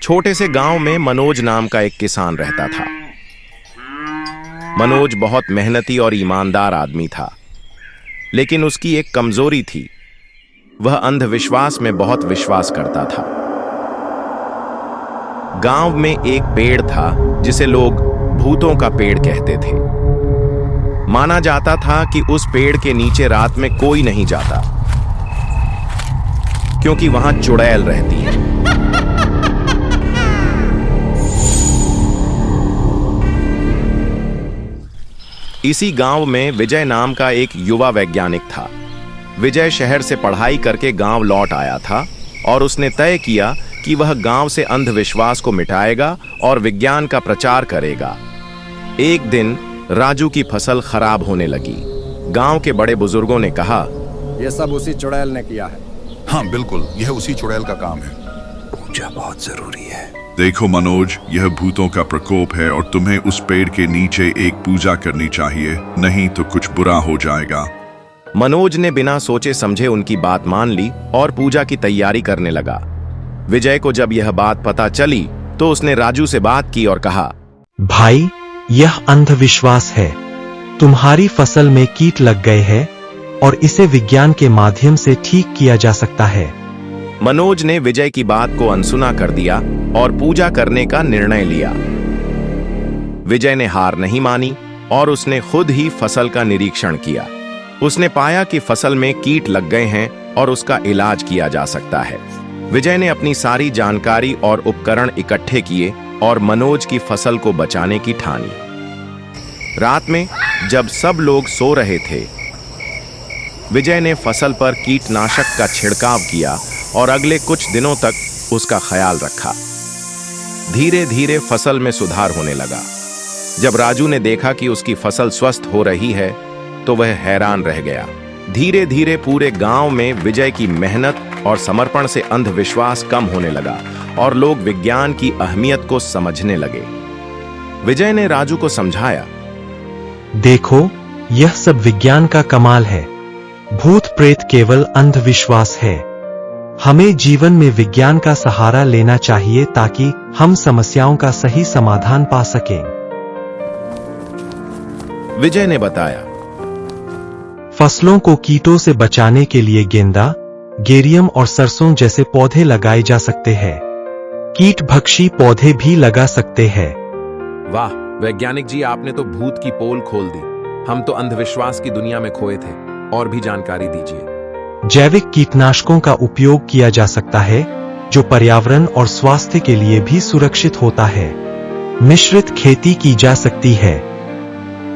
छोटे से गांव में मनोज नाम का एक किसान रहता था। मनोज बहुत मेहनती और ईमानदार आदमी था, लेकिन उसकी एक कमजोरी थी। वह अंधविश्वास में बहुत विश्वास करता था। गांव में एक पेड़ था जिसे लोग भूतों का पेड़ कहते थे। माना जाता था कि उस पेड़ के नीचे रात में कोई नहीं जाता, क्योंकि वहां चुड़ैल रहती है। इसी गांव में विजय नाम का एक युवा वैज्ञानिक था। विजय शहर से पढ़ाई करके गांव लौट आया था और उसने तय किया कि वह गांव से अंधविश्वास को मिटाएगा और विज्ञान का प्रचार करेगा। एक दिन राजू की फसल खराब होने लगी। गांव के बड़े बुजुर्गों ने कहा, यह सब उसी चुड़ैल ने किया है। हाँ बिल्कुल, यह उसी चुड़ैल का काम है। पूजा बहुत जरूरी है। देखो मनोज, यह भूतों का प्रकोप है और तुम्हें उस पेड़ के नीचे एक पूजा करनी चाहिए, नहीं तो कुछ बुरा हो जाएगा। मनोज ने बिना सोचे समझे उनकी बात मान ली और पूजा की तैयारी करने लगा। विजय को जब यह बात पता चली तो उसने राजू से बात की और कहा, भाई, यह अंधविश्वास है। तुम्हारी फसल में कीट लग गए हैं और इसे विज्ञान के माध्यम से ठीक किया जा सकता है। मनोज ने विजय की बात को अनसुना कर दिया और पूजा करने का निर्णय लिया। विजय ने हार नहीं मानी और उसने खुद ही फसल का निरीक्षण किया। उसने पाया कि फसल में कीट लग गए हैं और उसका इलाज किया जा सकता है। विजय ने अपनी सारी जानकारी और उपकरण इकट्ठे किए और मनोज की फसल को बचाने की ठानी। रात में जब सब लोग सो रहे थे, विजय ने फसल पर कीटनाशक का छिड़काव किया और अगले कुछ दिनों तक उसका ख्याल रखा। धीरे धीरे फसल में सुधार होने लगा। जब राजू ने देखा कि उसकी फसल स्वस्थ हो रही है तो वह हैरान रह गया। धीरे धीरे पूरे गांव में विजय की मेहनत और समर्पण से अंधविश्वास कम होने लगा और लोग विज्ञान की अहमियत को समझने लगे। विजय ने राजू को समझाया, देखो, यह सब विज्ञान का कमाल है। भूत प्रेत केवल अंधविश्वास है। हमें जीवन में विज्ञान का सहारा लेना चाहिए ताकि हम समस्याओं का सही समाधान पा सकें। विजय ने बताया, फसलों को कीटों से बचाने के लिए गेंदा, गेरियम और सरसों जैसे पौधे लगाए जा सकते हैं। कीट भक्षी पौधे भी लगा सकते हैं। वाह वैज्ञानिक जी, आपने तो भूत की पोल खोल दी। हम तो अंधविश्वास की दुनिया में खोए थे। और भी जानकारी दीजिए। जैविक कीटनाशकों का उपयोग किया जा सकता है, जो पर्यावरण और स्वास्थ्य के लिए भी सुरक्षित होता है। मिश्रित खेती की जा सकती है।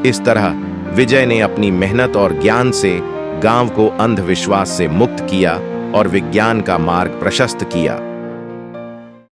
इस तरह विजय ने अपनी मेहनत और ज्ञान से गांव को अंधविश्वास से मुक्त किया और विज्ञान का मार्ग प्रशस्त किया।